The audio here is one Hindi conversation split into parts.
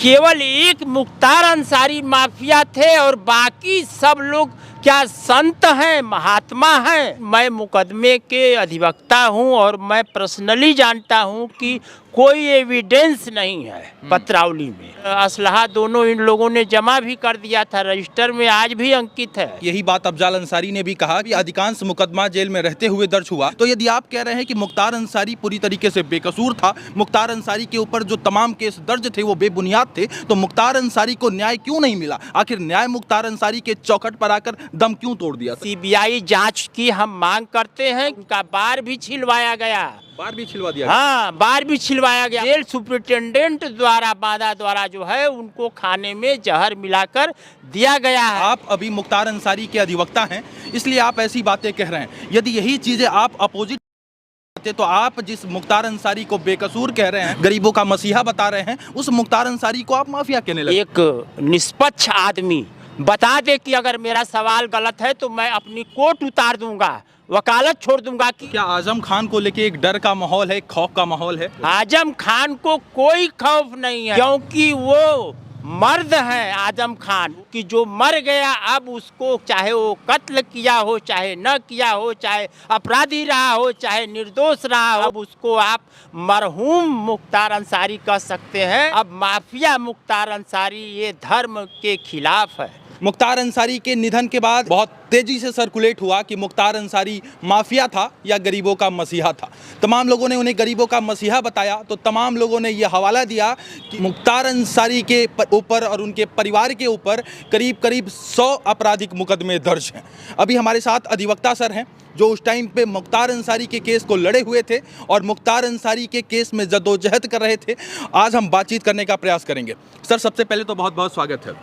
केवल एक मुख्तार अंसारी माफिया थे और बाकी सब लोग क्या संत हैं, महात्मा हैं। मैं मुकदमे के अधिवक्ता हूं और मैं पर्सनली जानता हूं कि कोई एविडेंस नहीं है पत्रावली में। असलहा दोनों इन लोगों ने जमा भी कर दिया था, रजिस्टर में आज भी अंकित है। यही बात अफजाल अंसारी ने भी कहा कि अधिकांश मुकदमा जेल में रहते हुए दर्ज हुआ। तो यदि आप कह रहे हैं कि मुख्तार अंसारी पूरी तरीके से बेकसूर था, मुख्तार अंसारी के ऊपर जो तमाम केस दर्ज थे वो बेबुनियाद थे, तो मुख्तार अंसारी को न्याय क्यों नहीं मिला? आखिर न्याय मुख्तार अंसारी के चौखट पर आकर दम क्यों तोड़ दिया? सीबीआई जांच की हम मांग करते हैं। उनका बार भी छिलवाया गया, बार भी छिलवा दिया। हाँ, बार भी छिलवाया गया। जेल सुपरिटेंडेंट द्वारा बांदा द्वारा जो है उनको खाने में जहर मिलाकर दिया गया है। आप अभी मुख्तार अंसारी के अधिवक्ता हैं, इसलिए आप ऐसी बातें कह रहे हैं। यदि यही चीजें आप अपोजिट तो आप जिस मुख्तार अंसारी को बेकसूर कह रहे हैं, गरीबों का मसीहा बता रहे हैं, उस मुख्तार अंसारी को आप माफिया कहने लगे। एक निष्पक्ष आदमी बता दे कि अगर मेरा सवाल गलत है तो मैं अपनी कोर्ट उतार दूंगा, वकालत छोड़ दूंगा। कि क्या आजम खान को लेके एक डर का माहौल है, एक खौफ का माहौल है? आजम खान को कोई खौफ नहीं है, क्योंकि वो मर्द है। आजम खान कि जो मर गया, अब उसको चाहे वो कत्ल किया हो, चाहे न किया हो, चाहे अपराधी रहा हो, चाहे निर्दोष रहा हो, अब उसको आप मरहूम मुख्तार अंसारी कह सकते हैं। अब माफिया मुख्तार अंसारी ये धर्म के खिलाफ है। मुख्तार अंसारी के निधन के बाद बहुत तेजी से सर्कुलेट हुआ कि मुख्तार अंसारी माफिया था या गरीबों का मसीहा था। तमाम लोगों ने उन्हें गरीबों का मसीहा बताया, तो तमाम लोगों ने यह हवाला दिया कि मुख्तार अंसारी के ऊपर और उनके परिवार के ऊपर करीब करीब 100 आपराधिक मुकदमे दर्ज हैं। अभी हमारे साथ अधिवक्ता सर हैं जो उस टाइम पे मुख्तार अंसारी के केस को लड़े हुए थे और मुख्तार अंसारी के केस में जद्दोजहद कर रहे थे। आज हम बातचीत करने का प्रयास करेंगे। सर, सबसे पहले तो बहुत बहुत स्वागत है।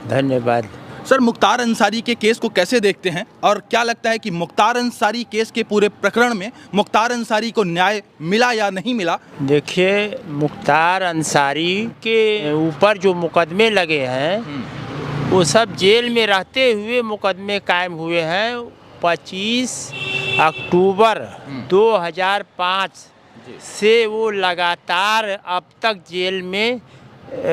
धन्यवाद। सर, मुख्तार अंसारी के केस को कैसे देखते हैं और क्या लगता है कि मुख्तार अंसारी केस के पूरे प्रकरण में मुख्तार अंसारी को न्याय मिला या नहीं मिला? देखिए, मुख्तार अंसारी के ऊपर जो मुकदमे लगे हैं वो सब जेल में रहते हुए मुकदमे कायम हुए हैं। 25 अक्टूबर 2005 से वो लगातार अब तक जेल में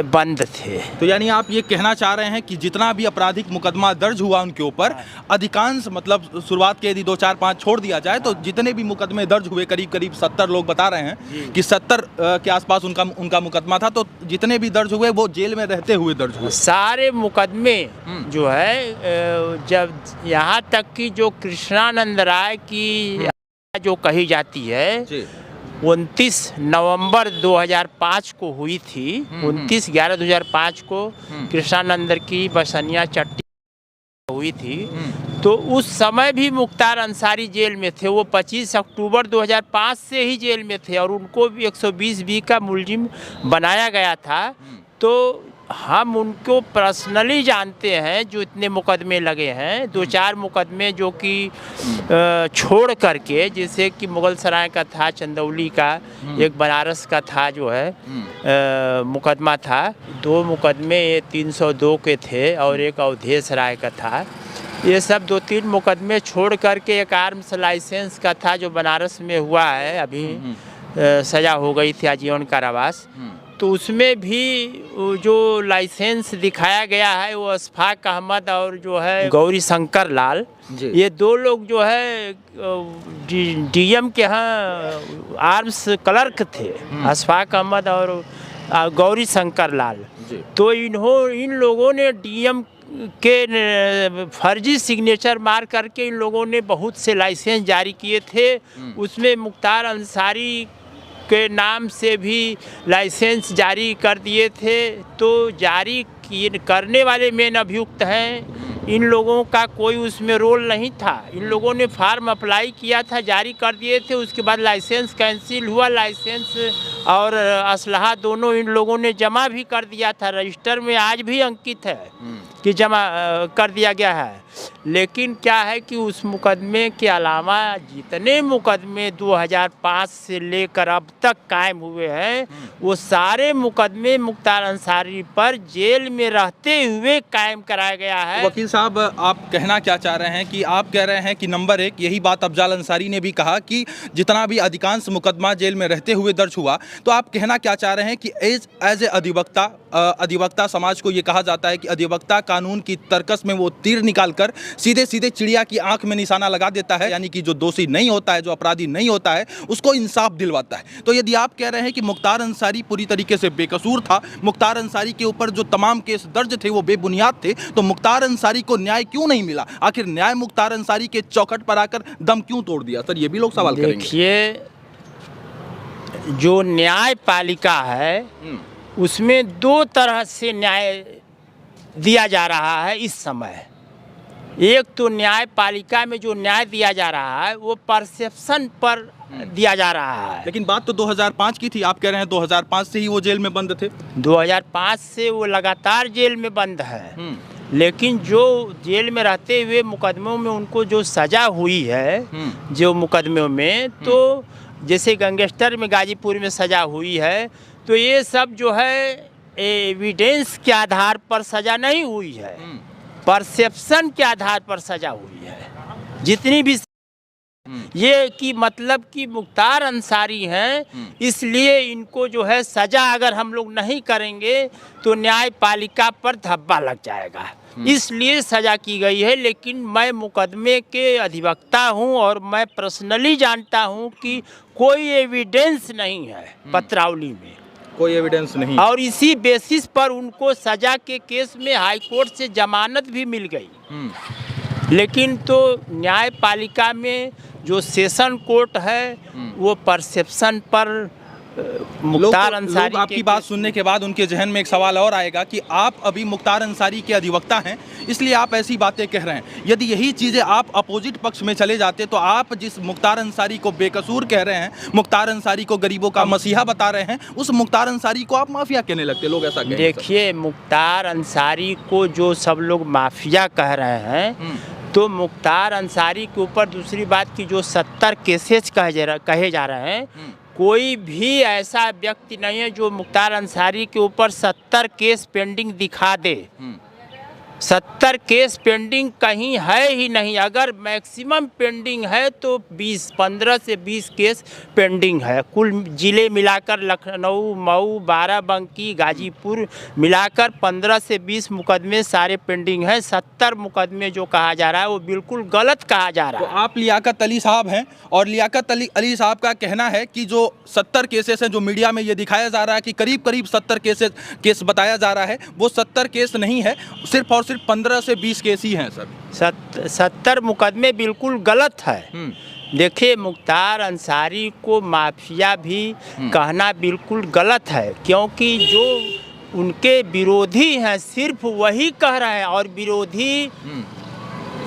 बंद थे। तो यानी आप ये कहना चाह रहे हैं कि जितना भी आपराधिक मुकदमा दर्ज हुआ उनके ऊपर, अधिकांश मतलब शुरुआत के यदि 2, 4, 5 छोड़ दिया जाए तो जितने भी मुकदमे दर्ज हुए, करीब करीब 70 लोग बता रहे हैं कि 70 के आसपास उनका मुकदमा था, तो जितने भी दर्ज हुए वो जेल में रहते हुए दर्ज हुए। सारे मुकदमे जो है, जब यहाँ तक कि जो कृष्णानंद राय की जो कही जाती है 29 नवंबर 2005 को हुई थी। 29/11/2005 को कृष्णानंद की बसनिया चट्टी हुई थी। तो उस समय भी मुख्तार अंसारी जेल में थे। वो 25 अक्टूबर 2005 से ही जेल में थे और उनको भी 120B का मुलजिम बनाया गया था। तो हम उनको पर्सनली जानते हैं। जो इतने मुकदमे लगे हैं, 2-4 मुकदमे जो कि छोड़ करके, जैसे कि मुगल सराय का था, चंदौली का, एक बनारस का था जो है मुकदमा था। 2 मुकदमे 302 के थे और एक अवधेश राय का था। ये सब 2-3 मुकदमे छोड़ करके एक आर्म्स लाइसेंस का था जो बनारस में हुआ है, अभी सज़ा हो गई थी आजीवन कारावास। तो उसमें भी जो लाइसेंस दिखाया गया है वो अशफाक अहमद और जो है गौरी शंकर लाल, ये 2 लोग जो है डीएम के यहाँ आर्म्स क्लर्क थे, अशफाक अहमद और गौरी शंकर लाल। तो इन लोगों ने डीएम के फर्जी सिग्नेचर मार करके इन लोगों ने बहुत से लाइसेंस जारी किए थे। उसमें मुख्तार अंसारी के नाम से भी लाइसेंस जारी कर दिए थे। तो जारी करने वाले मेन अभियुक्त हैं, इन लोगों का कोई उसमें रोल नहीं था। इन लोगों ने फार्म अप्लाई किया था, जारी कर दिए थे, उसके बाद लाइसेंस कैंसिल हुआ। लाइसेंस और असलहा दोनों इन लोगों ने जमा भी कर दिया था, रजिस्टर में आज भी अंकित है कि जमा कर दिया गया है। लेकिन क्या है कि उस मुकदमे के अलावा जितने मुकदमे 2005 से लेकर अब तक कायम हुए हैं वो सारे मुकदमे मुख्तार अंसारी पर जेल में रहते हुए कायम कराया गया है। वकील साहब, आप कहना क्या चाह रहे हैं कि आप कह रहे हैं कि नंबर 1, यही बात अफजाल अंसारी ने भी कहा कि जितना भी अधिकांश मुकदमा जेल में रहते हुए दर्ज हुआ, तो आप कहना क्या चाह रहे हैं कि एज ए अधिवक्ता समाज को ये कहा जाता है कि अधिवक्ता कानून की तर्कस में वो तीर निकालकर सीधे सीधे चिड़िया की आंख में निशाना लगा देता है, यानी कि जो दोषी नहीं होता है, जो अपराधी नहीं होता है, उसको इंसाफ दिलवाता है। तो यदि आप कह रहे हैं कि मुख्तार अंसारी पूरी तरीके से बेकसूर था, मुख्तार अंसारी के ऊपर जो तमाम केस दर्ज थे वो बेबुनियाद थे, तो मुख्तार अंसारी को न्याय क्यों नहीं मिला? आखिर न्याय मुख्तार अंसारी के चौखट पर आकर दम क्यों तोड़ दिया? सर, ये भी लोग सवाल करेंगे। देखिए, जो न्यायपालिका है उसमें 2 तरह से न्याय दिया जा रहा है इस समय। एक तो न्यायपालिका में जो न्याय दिया जा रहा है वो परसेप्शन पर दिया जा रहा है। लेकिन बात तो 2005 की थी, आप कह रहे हैं 2005 से ही वो जेल में बंद थे। 2005 से वो लगातार जेल में बंद है, लेकिन जो जेल में रहते हुए मुकदमों में उनको जो सज़ा हुई है, जो मुकदमों में, तो जैसे गैंगस्टर में गाजीपुर में सज़ा हुई है, तो ये सब जो है एविडेंस के आधार पर सज़ा नहीं हुई है, परसेप्शन के आधार पर सज़ा हुई है। जितनी भी ये कि मतलब कि मुख्तार अंसारी हैं, इसलिए इनको जो है सज़ा अगर हम लोग नहीं करेंगे तो न्यायपालिका पर धब्बा लग जाएगा, इसलिए सज़ा की गई है। लेकिन मैं मुकदमे के अधिवक्ता हूं और मैं पर्सनली जानता हूं कि कोई एविडेंस नहीं है पत्रावली में, कोई एविडेंस नहीं, और इसी बेसिस पर उनको सज़ा के केस में हाई कोर्ट से जमानत भी मिल गई। लेकिन तो न्यायपालिका में जो सेशन कोर्ट है वो परसेप्शन पर मुख्तार अंसारी लोग आपकी बात सुनने के बाद उनके जहन में एक सवाल और आएगा कि आप अभी मुख्तार अंसारी के अधिवक्ता हैं, इसलिए आप ऐसी बातें कह रहे हैं। यदि यही चीज़ें आप अपोजिट पक्ष में चले जाते तो आप जिस मुख्तार अंसारी को बेकसूर कह रहे हैं, मुख्तार अंसारी को गरीबों का मसीहा बता रहे हैं, उस मुख्तार अंसारी को आप माफिया कहने लगते। लोग ऐसा कहते हैं। देखिए, मुख्तार अंसारी को जो सब लोग माफिया कह रहे हैं, तो मुख्तार अंसारी के ऊपर दूसरी बात की जो 70 केसेस कहे जा रहे हैं, कोई भी ऐसा व्यक्ति नहीं है जो मुख्तार अंसारी के ऊपर 70 केस पेंडिंग दिखा दे। 70 केस पेंडिंग कहीं है ही नहीं। अगर मैक्सिमम पेंडिंग है तो 15 से 20 केस पेंडिंग है। कुल ज़िले मिलाकर लखनऊ, मऊ, बाराबंकी, गाजीपुर मिलाकर 15 से 20 मुकदमे सारे पेंडिंग हैं। 70 मुकदमे जो कहा जा रहा है वो बिल्कुल गलत कहा जा रहा है। तो आप लियाकत अली साहब हैं और लियाकत अली साहब का कहना है कि जो 70 केसेस हैं, जो मीडिया में ये दिखाया जा रहा है कि करीब करीब 70 केस बताया जा रहा है, वो 70 केस नहीं है, सिर्फ और सिर्फ 15 से 20 केस ही हैं। सर, 70 मुकदमे बिल्कुल गलत है। देखिए, मुख्तार अंसारी को माफिया भी कहना बिल्कुल गलत है, क्योंकि जो उनके विरोधी हैं सिर्फ वही कह रहे हैं, और विरोधी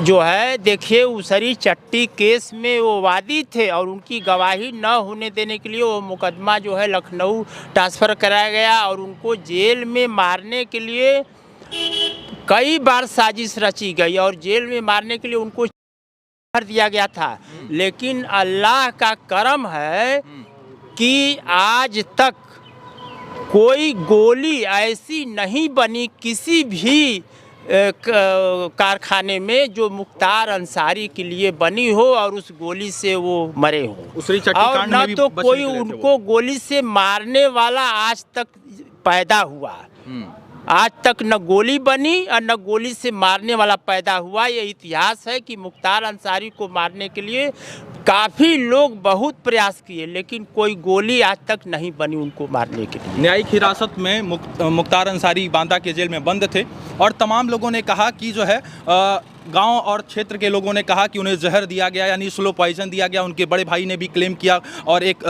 जो है, देखिए, उसरी चट्टी केस में वो वादी थे और उनकी गवाही न होने देने के लिए वो मुकदमा जो है लखनऊ ट्रांसफ़र कराया गया और उनको जेल में मारने के लिए कई बार साजिश रची गई और जेल में मारने के लिए उनको कर दिया गया था। लेकिन अल्लाह का करम है कि आज तक कोई गोली ऐसी नहीं बनी किसी भी कारखाने में जो मुख्तार अंसारी के लिए बनी हो और उस गोली से वो मरे हो, और न तो कोई उनको गोली से मारने वाला आज तक पैदा हुआ। आज तक न गोली बनी और न गोली से मारने वाला पैदा हुआ। ये इतिहास है कि मुख्तार अंसारी को मारने के लिए काफ़ी लोग बहुत प्रयास किए, लेकिन कोई गोली आज तक नहीं बनी उनको मारने के लिए। न्यायिक हिरासत में मुख्तार अंसारी बांदा के जेल में बंद थे और तमाम लोगों ने कहा कि जो है गांव और क्षेत्र के लोगों ने कहा कि उन्हें जहर दिया गया, यानी स्लो पॉइजन दिया गया। उनके बड़े भाई ने भी क्लेम किया और एक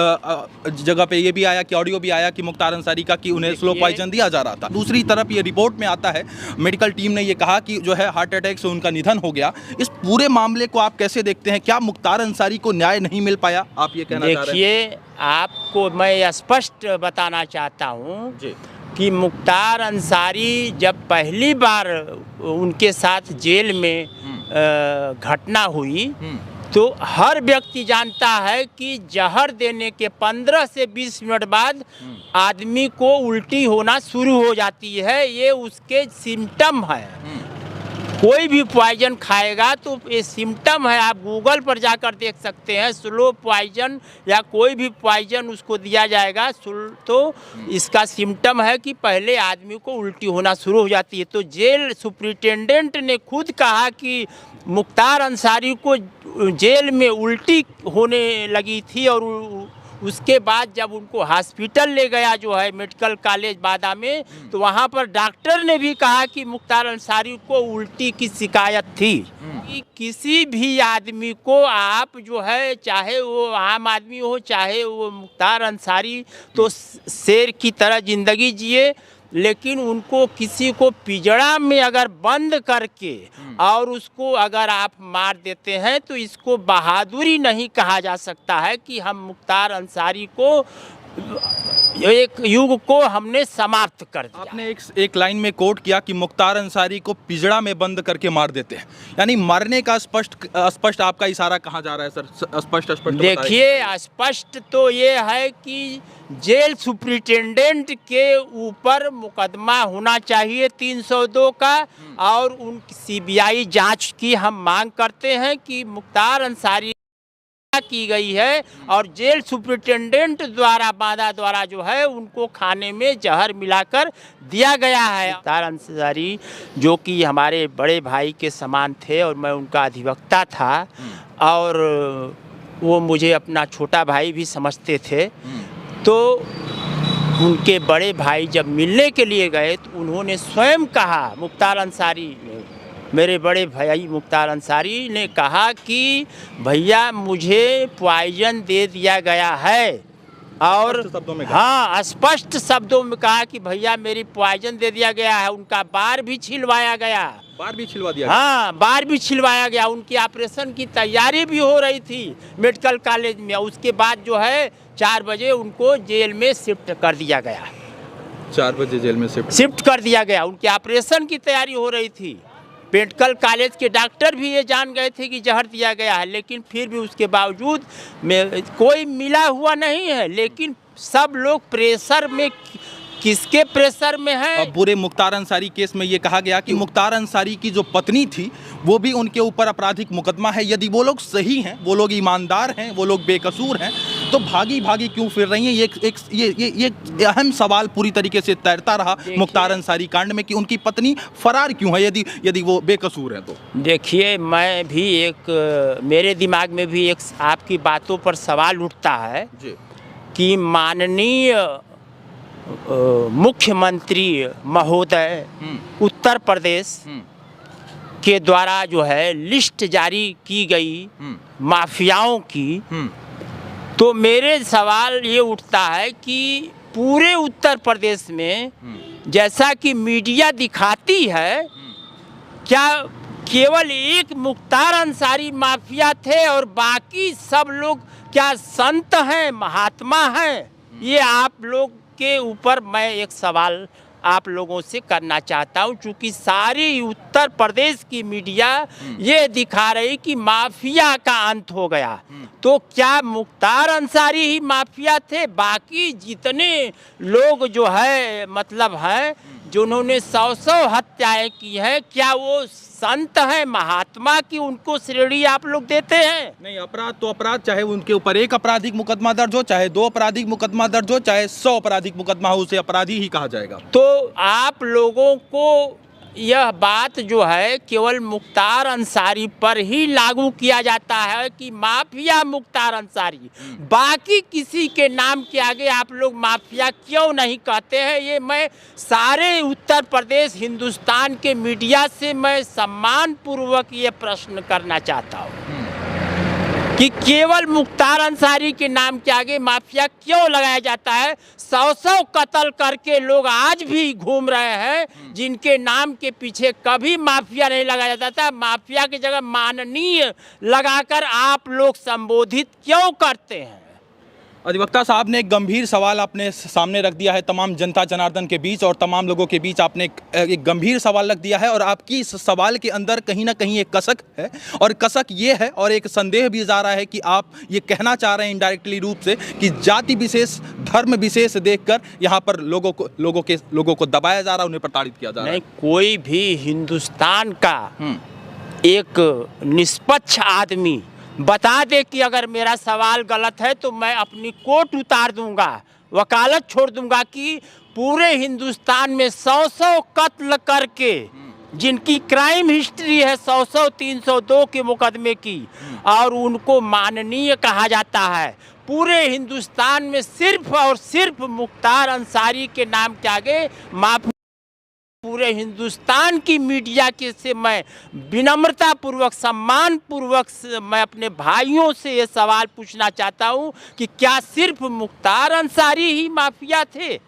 जगह पे ये भी आया कि ऑडियो भी आया कि मुख्तार अंसारी का कि उन्हें स्लो पॉइजन दिया जा रहा था। दूसरी तरफ ये रिपोर्ट में आता है, मेडिकल टीम ने ये कहा कि जो है हार्ट अटैक से उनका निधन हो गया। इस पूरे मामले को आप कैसे देखते हैं? क्या मुख्तार अंसारी को न्याय नहीं मिल पाया? आप ये कहना चाह रहे हैं? देखिए, आपको मैं स्पष्ट बताना चाहता हूँ, कि मुख्तार अंसारी जब पहली बार उनके साथ जेल में घटना हुई तो हर व्यक्ति जानता है कि जहर देने के 15 से 20 मिनट बाद आदमी को उल्टी होना शुरू हो जाती है। ये उसके सिम्टम है। कोई भी पॉइजन खाएगा तो ये सिम्टम है। आप गूगल पर जाकर देख सकते हैं। स्लो पॉइजन या कोई भी पॉइजन उसको दिया जाएगा तो इसका सिम्टम है कि पहले आदमी को उल्टी होना शुरू हो जाती है। तो जेल सुप्रिटेंडेंट ने खुद कहा कि मुख्तार अंसारी को जेल में उल्टी होने लगी थी और उसके बाद जब उनको हॉस्पिटल ले गया जो है मेडिकल कॉलेज बादा में, तो वहाँ पर डॉक्टर ने भी कहा कि मुख्तार अंसारी को उल्टी की शिकायत थी। कि किसी भी आदमी को आप जो है, चाहे वो आम आदमी हो चाहे वो मुख्तार अंसारी, तो शेर की तरह ज़िंदगी जिए, लेकिन उनको किसी को पिंजड़ा में अगर बंद करके और उसको अगर आप मार देते हैं तो इसको बहादुरी नहीं कहा जा सकता है कि हम मुख्तार अंसारी को एक युग को हमने समाप्त कर दिया। आपने एक लाइन में कोट किया कि मुख्तार अंसारी को पिंजड़ा में बंद करके मार देते हैं, यानी मारने का स्पष्ट आपका इशारा कहाँ जा रहा है सर? स्पष्ट देखिए, स्पष्ट तो ये है कि जेल सुप्रिटेंडेंट के ऊपर मुकदमा होना चाहिए 302 का, और उन CBI जांच की हम मांग करते हैं कि मुख्तार अंसारी की गई है और जेल सुप्रिटेंडेंट द्वारा बादा द्वारा जो है उनको खाने में जहर मिलाकर दिया गया है। मुख्तार अंसारी जो कि हमारे बड़े भाई के समान थे और मैं उनका अधिवक्ता था और वो मुझे अपना छोटा भाई भी समझते थे। तो उनके बड़े भाई जब मिलने के लिए गए तो उन्होंने स्वयं कहा, मुख्तार अंसारी ने, मेरे बड़े भाई मुख्तार अंसारी ने कहा कि भैया मुझे पॉइजन दे दिया गया है, और हाँ स्पष्ट शब्दों में कहा कि भैया मेरी पॉइजन दे दिया गया है। उनका बार भी छिलवाया गया। बार भी छिलवा दिया? हाँ, बार भी छिलवाया गया। उनकी ऑपरेशन की तैयारी भी हो रही थी मेडिकल कॉलेज में। उसके बाद जो है 4 बजे उनको जेल में शिफ्ट कर दिया गया। 4 बजे जेल में शिफ्ट कर दिया गया। उनके ऑपरेशन की तैयारी हो रही थी। मेडिकल कॉलेज के डॉक्टर भी ये जान गए थे कि जहर दिया गया है, लेकिन फिर भी उसके बावजूद में कोई मिला हुआ नहीं है। लेकिन सब लोग प्रेशर में, किसके प्रेशर में है? पूरे मुख्तार अंसारी केस में ये कहा गया कि मुख्तार अंसारी की जो पत्नी थी वो भी उनके ऊपर आपराधिक मुकदमा है। यदि वो लोग सही हैं, वो लोग ईमानदार हैं, वो लोग बेकसूर हैं, तो भागी क्यों फिर रही हैं? ये अहम सवाल पूरी तरीके से तैरता रहा मुख्तार अंसारी कांड में कि उनकी पत्नी फरार क्यों है यदि वो बेकसूर है तो। देखिए, मैं भी मेरे दिमाग में भी एक आपकी बातों पर सवाल उठता है कि माननीय मुख्यमंत्री महोदय उत्तर प्रदेश के द्वारा जो है लिस्ट जारी की गई माफियाओं की, तो मेरे सवाल ये उठता है कि पूरे उत्तर प्रदेश में जैसा कि मीडिया दिखाती है, क्या केवल एक मुख्तार अंसारी माफिया थे और बाकी सब लोग क्या संत हैं, महात्मा हैं? ये आप लोग के ऊपर मैं एक सवाल आप लोगों से करना चाहता हूं, क्योंकि सारी उत्तर प्रदेश की मीडिया ये दिखा रही कि माफिया का अंत हो गया। तो क्या मुख्तार अंसारी ही माफिया थे? बाकी जितने लोग जो है मतलब हैं जिन्होंने 100 हत्याएं की हैं, क्या वो संत हैं, महात्मा की उनको श्रेणी आप लोग देते हैं? नहीं, अपराध तो अपराध, चाहे उनके ऊपर एक आपराधिक मुकदमा दर्ज हो, चाहे 2 आपराधिक मुकदमा दर्ज हो, चाहे 100 आपराधिक मुकदमा हो, उसे अपराधी ही कहा जाएगा। तो आप लोगों को यह बात जो है केवल मुख्तार अंसारी पर ही लागू किया जाता है कि माफिया मुख्तार अंसारी, बाकी किसी के नाम के आगे आप लोग माफिया क्यों नहीं कहते हैं? ये मैं सारे उत्तर प्रदेश हिंदुस्तान के मीडिया से मैं सम्मानपूर्वक ये प्रश्न करना चाहता हूँ कि केवल मुख्तार अंसारी के नाम के आगे माफिया क्यों लगाया जाता है? 100 कत्ल करके लोग आज भी घूम रहे हैं जिनके नाम के पीछे कभी माफिया नहीं लगाया जाता। माफिया की जगह माननीय लगाकर आप लोग संबोधित क्यों करते हैं? अधिवक्ता साहब ने एक गंभीर सवाल अपने सामने रख दिया है तमाम जनता जनार्दन के बीच और तमाम लोगों के बीच। आपने एक गंभीर सवाल रख दिया है और आपकी इस सवाल के अंदर कहीं ना कहीं एक कसक है और कसक ये है और एक संदेह भी जा रहा है कि आप ये कहना चाह रहे हैं इनडायरेक्टली रूप से कि जाति विशेष, धर्म विशेष देखकर यहाँ पर लोगों को दबाया जा रहा है, उन्हें प्रताड़ित किया जा रहा है। नहीं, कोई भी हिंदुस्तान का एक निष्पक्ष आदमी बता दे कि अगर मेरा सवाल गलत है तो मैं अपनी कोर्ट उतार दूंगा, वकालत छोड़ दूंगा कि पूरे हिंदुस्तान में 100 कत्ल करके जिनकी क्राइम हिस्ट्री है 100 302 के मुकदमे की और उनको माननीय कहा जाता है, पूरे हिंदुस्तान में सिर्फ और सिर्फ मुख्तार अंसारी के नाम के आगे माफी। पूरे हिंदुस्तान की मीडिया के से मैं विनम्रता पूर्वक, सम्मान पूर्वक मैं अपने भाइयों से ये सवाल पूछना चाहता हूँ कि क्या सिर्फ मुख्तार अंसारी ही माफिया थे?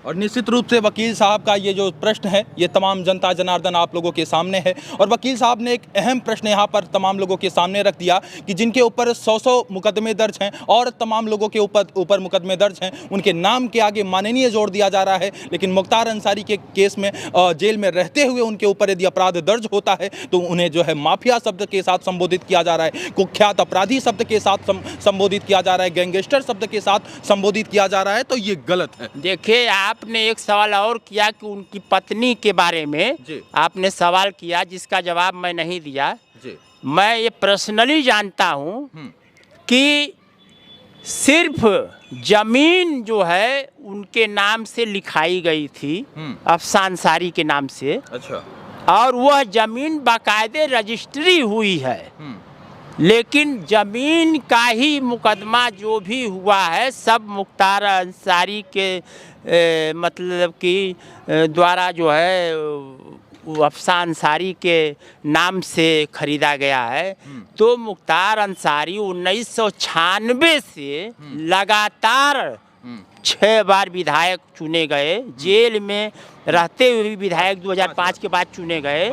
और निश्चित रूप से वकील साहब का ये जो प्रश्न है ये तमाम जनता जनार्दन आप लोगों के सामने है और वकील साहब ने एक अहम प्रश्न यहाँ पर तमाम लोगों के सामने रख दिया कि जिनके ऊपर 100 मुकदमे दर्ज हैं और तमाम लोगों के ऊपर मुकदमे दर्ज हैं, उनके नाम के आगे माननीय जोड़ दिया जा रहा है, लेकिन मुख्तार अंसारी के केस में जेल में रहते हुए उनके ऊपर यदि अपराध दर्ज होता है तो उन्हें जो है माफिया शब्द के साथ संबोधित किया जा रहा है, कुख्यात अपराधी शब्द के साथ संबोधित किया जा रहा है, गैंगस्टर शब्द के साथ संबोधित किया जा रहा है, तो ये गलत है। देखिए, आपने एक सवाल और किया कि उनकी पत्नी के बारे में आपने सवाल किया जिसका जवाब मैं नहीं दिया। मैं ये पर्सनली जानता हूँ कि सिर्फ जमीन जो है उनके नाम से लिखाई गई थी, अफसान अंसारी के नाम से। अच्छा। और वह जमीन बाकायदे रजिस्ट्री हुई है, लेकिन जमीन का ही मुकदमा जो भी हुआ है सब मुख्तार अंसारी के मतलब कि द्वारा जो है अफसान अंसारी के नाम से खरीदा गया है। तो मुख्तार अंसारी 1996 से लगातार 6 बार विधायक चुने गए, जेल में रहते हुए भी विधायक 2005 के बाद चुने गए।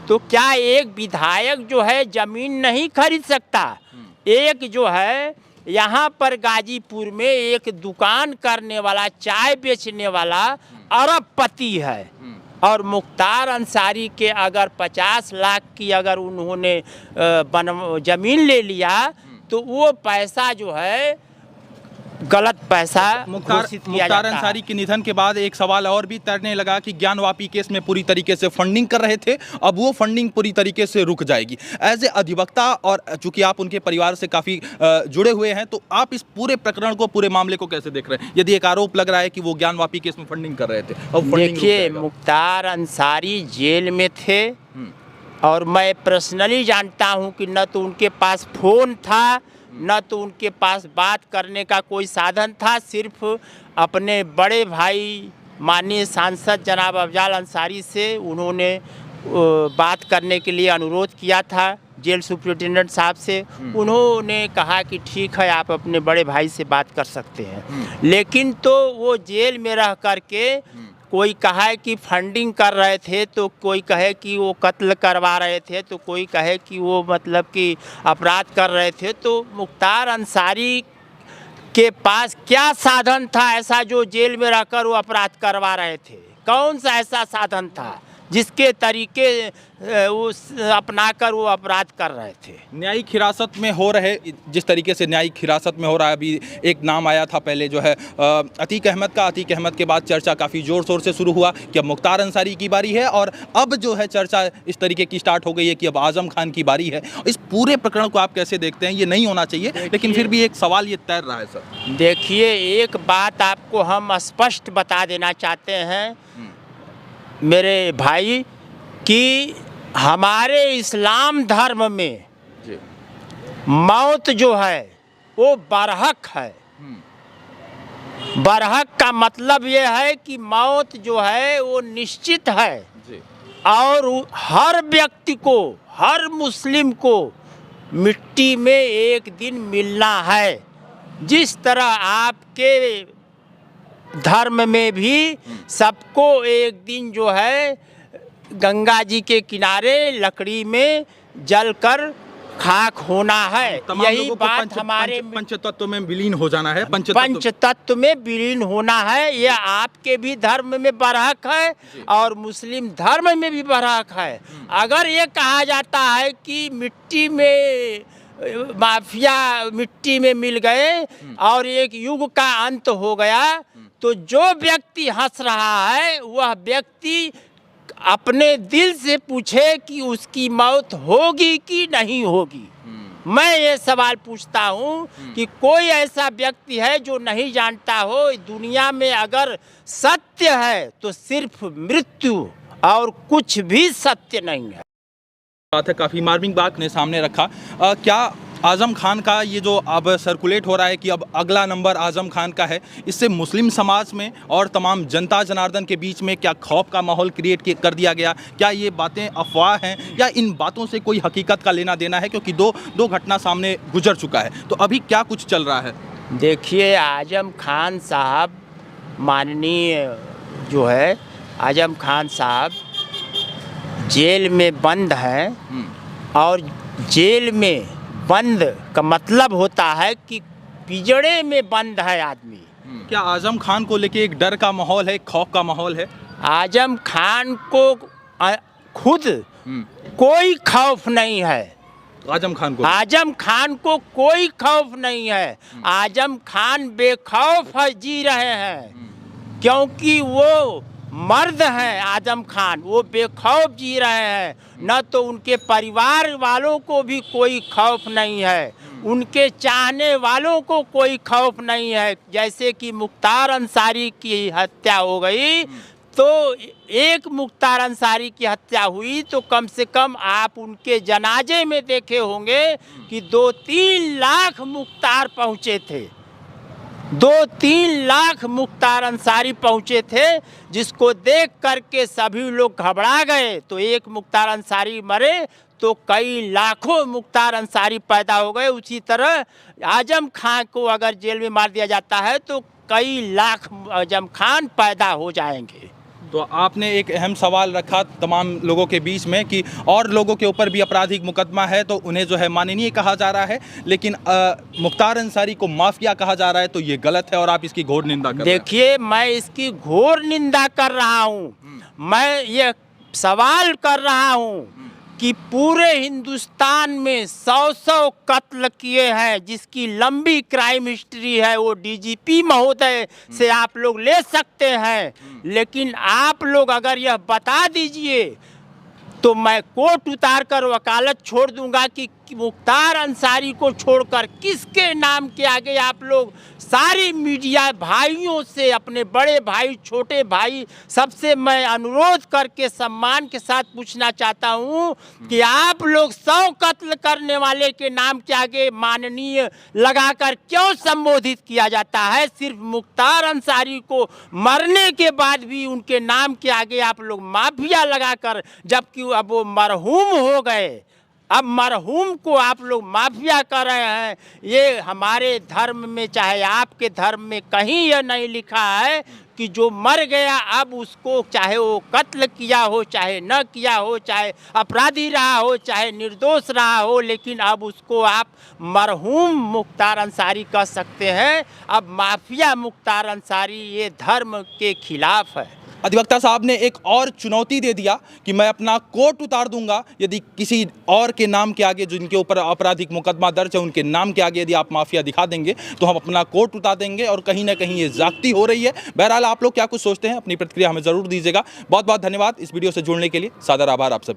तो क्या एक विधायक जो है जमीन नहीं खरीद सकता? एक जो है यहाँ पर गाजीपुर में एक दुकान करने वाला, चाय बेचने वाला अरबपति है और मुख्तार अंसारी के अगर 50 लाख की अगर उन्होंने जमीन ले लिया तो वो पैसा जो है गलत पैसा मुख्तार अंसारी के निधन के बाद एक सवाल और भी तैरने लगा कि ज्ञानवापी केस में पूरी तरीके से फंडिंग कर रहे थे, अब वो फंडिंग पूरी तरीके से रुक जाएगी। एज ए अधिवक्ता और चूंकि आप उनके परिवार से काफ़ी जुड़े हुए हैं, तो आप इस पूरे प्रकरण को, पूरे मामले को कैसे देख रहे हैं? यदि एक आरोप लग रहा है कि वो ज्ञानवापी केस में फंडिंग कर रहे थे, अब देखिए, मुख्तार अंसारी जेल में थे और मैं पर्सनली जानता हूँ कि न तो उनके पास फ़ोन था, न तो उनके पास बात करने का कोई साधन था। सिर्फ अपने बड़े भाई माननीय सांसद जनाब अफजाल अंसारी से उन्होंने बात करने के लिए अनुरोध किया था जेल सुप्रिटेंडेंट साहब से। उन्होंने कहा कि ठीक है, आप अपने बड़े भाई से बात कर सकते हैं। लेकिन तो वो जेल में रह करके कोई कहे कि फंडिंग कर रहे थे, तो कोई कहे कि वो कत्ल करवा रहे थे, तो कोई कहे कि वो मतलब कि अपराध कर रहे थे। तो मुख्तार अंसारी के पास क्या साधन था ऐसा जो जेल में रहकर वो अपराध करवा रहे थे? कौन सा ऐसा साधन था जिसके तरीके उस अपनाकर वो अपराध कर रहे थे? न्यायिक हिरासत में हो रहे, जिस तरीके से न्यायिक हिरासत में हो रहा है, अभी एक नाम आया था पहले जो है अतीक अहमद का। अतीक अहमद के बाद चर्चा काफ़ी ज़ोर शोर से शुरू हुआ कि अब मुख्तार अंसारी की बारी है और अब जो है चर्चा इस तरीके की स्टार्ट हो गई है कि अब आजम खान की बारी है। इस पूरे प्रकरण को आप कैसे देखते हैं? ये नहीं होना चाहिए, लेकिन फिर भी एक सवाल ये तैर रहा है सर। देखिए, एक बात आपको हम स्पष्ट बता देना चाहते हैं मेरे भाई कि हमारे इस्लाम धर्म में मौत जो है वो बरहक है। बरहक का मतलब ये है कि मौत जो है वो निश्चित है और हर व्यक्ति को, हर मुस्लिम को मिट्टी में एक दिन मिलना है। जिस तरह आपके धर्म में भी सबको एक दिन जो है गंगा जी के किनारे लकड़ी में जलकर खाक होना है। तमाम यही लोगों को बात हमारे पंचतत्व में विलीन हो जाना है, पंच तत्व में विलीन होना है। ये आपके भी धर्म में बरहक है और मुस्लिम धर्म में भी बरहक है। अगर ये कहा जाता है कि मिट्टी में माफिया मिट्टी में मिल गए और एक युग का अंत हो गया, तो जो व्यक्ति हंस रहा है वह व्यक्ति अपने दिल से पूछे कि उसकी मौत होगी कि नहीं होगी। मैं ये सवाल पूछता हूँ कि कोई ऐसा व्यक्ति है जो नहीं जानता हो दुनिया में अगर सत्य है तो सिर्फ मृत्यु और कुछ भी सत्य नहीं है। बात है, काफ़ी मार्मिंग बात ने सामने रखा। क्या आज़म खान का ये जो अब सर्कुलेट हो रहा है कि अब अगला नंबर आज़म खान का है, इससे मुस्लिम समाज में और तमाम जनता जनार्दन के बीच में क्या खौफ का माहौल क्रिएट कर दिया गया? क्या ये बातें अफवाह हैं या इन बातों से कोई हकीकत का लेना देना है? क्योंकि दो घटना सामने गुजर चुका है, तो अभी क्या कुछ चल रहा है? देखिए, आज़म खान साहब माननीय जो है आज़म खान साहब जेल में बंद हैं और जेल में बंद का मतलब होता है कि पिंजड़े में बंद है आदमी। क्या आज़म खान को लेके एक डर का माहौल है, खौफ का माहौल है? आज़म खान को खुद कोई खौफ नहीं है। आज़म खान को कोई खौफ नहीं है। आज़म खान बेखौफ है, जी रहे हैं, क्योंकि वो मर्द हैं। आज़म खान वो बेखौफ जी रहे हैं, न तो उनके परिवार वालों को भी कोई खौफ नहीं है, उनके चाहने वालों को कोई खौफ नहीं है। जैसे कि मुख्तार अंसारी की हत्या हो गई, तो एक मुख्तार अंसारी की हत्या हुई तो कम से कम आप उनके जनाजे में देखे होंगे कि 2-3 लाख मुख्तार पहुँचे थे। 2-3 लाख मुख्तार अंसारी पहुँचे थे, जिसको देख करके सभी लोग घबरा गए। तो एक मुख्तार अंसारी मरे तो कई लाखों मुख्तार अंसारी पैदा हो गए। उसी तरह आज़म खान को अगर जेल में मार दिया जाता है तो कई लाख आज़म खान पैदा हो जाएंगे। तो आपने एक अहम सवाल रखा तमाम लोगों के बीच में कि और लोगों के ऊपर भी आपराधिक मुकदमा है तो उन्हें जो है माननीय कहा जा रहा है, लेकिन मुख्तार अंसारी को माफिया कहा जा रहा है, तो ये गलत है और आप इसकी घोर निंदा कर रहे हैं। देखिए, मैं इसकी घोर निंदा कर रहा हूँ। मैं ये सवाल कर रहा हूँ कि पूरे हिंदुस्तान में 100 कत्ल किए हैं, जिसकी लंबी क्राइम हिस्ट्री है, वो डीजीपी महोदय से आप लोग ले सकते हैं। लेकिन आप लोग अगर यह बता दीजिए तो मैं कोर्ट उतार कर वकालत छोड़ दूंगा कि मुख्तार अंसारी को छोड़कर किसके नाम के आगे आप लोग सारी मीडिया भाइयों से, अपने बड़े भाई छोटे भाई सबसे मैं अनुरोध करके सम्मान के साथ पूछना चाहता हूं कि आप लोग 100 कत्ल करने वाले के नाम के आगे माननीय लगाकर क्यों संबोधित किया जाता है? सिर्फ मुख्तार अंसारी को मरने के बाद भी उनके नाम के आगे आप लोग माफिया लगाकर, जबकि अब वो मरहूम हो गए, अब मरहूम को आप लोग माफिया कर रहे हैं। ये हमारे धर्म में, चाहे आपके धर्म में, कहीं यह नहीं लिखा है कि जो मर गया अब उसको, चाहे वो कत्ल किया हो चाहे न किया हो, चाहे अपराधी रहा हो चाहे निर्दोष रहा हो, लेकिन अब उसको आप मरहूम मुख्तार अंसारी कह सकते हैं। अब माफिया मुख्तार अंसारी ये धर्म के खिलाफ है। अधिवक्ता साहब ने एक और चुनौती दे दिया कि मैं अपना कोर्ट उतार दूंगा यदि किसी और के नाम के आगे, जिनके ऊपर आपराधिक मुकदमा दर्ज है, उनके नाम के आगे यदि आप माफिया दिखा देंगे तो हम अपना कोर्ट उतार देंगे। और कहीं ना कहीं ये जागती हो रही है। बहरहाल आप लोग क्या कुछ सोचते हैं, अपनी प्रतिक्रिया हमें ज़रूर दीजिएगा। बहुत बहुत धन्यवाद इस वीडियो से जुड़ने के लिए। सादर आभार आप सब।